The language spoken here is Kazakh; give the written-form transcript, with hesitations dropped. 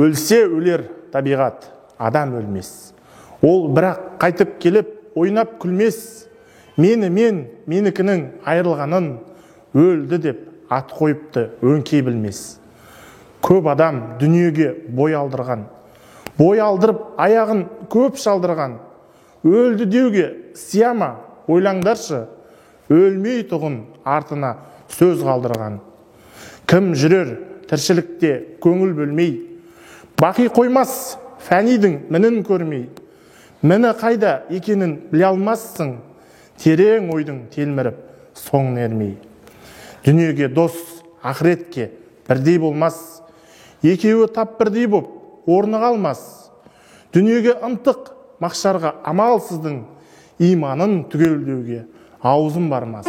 Өлсе өлер табиғат, адам өлмес. Ол бірақ қайтып келіп, ойнап күлмес. Менікінің айырылғанын өлді деп ат қойыпты өңкей білмес. Көп адам дүниеге бой алдырған, бой алдырып аяғын көп шалдырған. Өлді деуге сияма, ойлаңдаршы, өлмей тұғын артына сөз қалдырған. Кім жүрер тіршілікте көңіл бөлмей, бақи қоймас фәнидің мінін көрмей. Міні қайда екенін біле алмассың, терең ойдың телміріп соңын ермей. Дүниеге дос ақыретке бірдей болмас, екеуі тап бірдей боп орны қалмас. Дүниеге ынтық мақшарға амалсыздың, иманын түгелдеуге аузын бармас.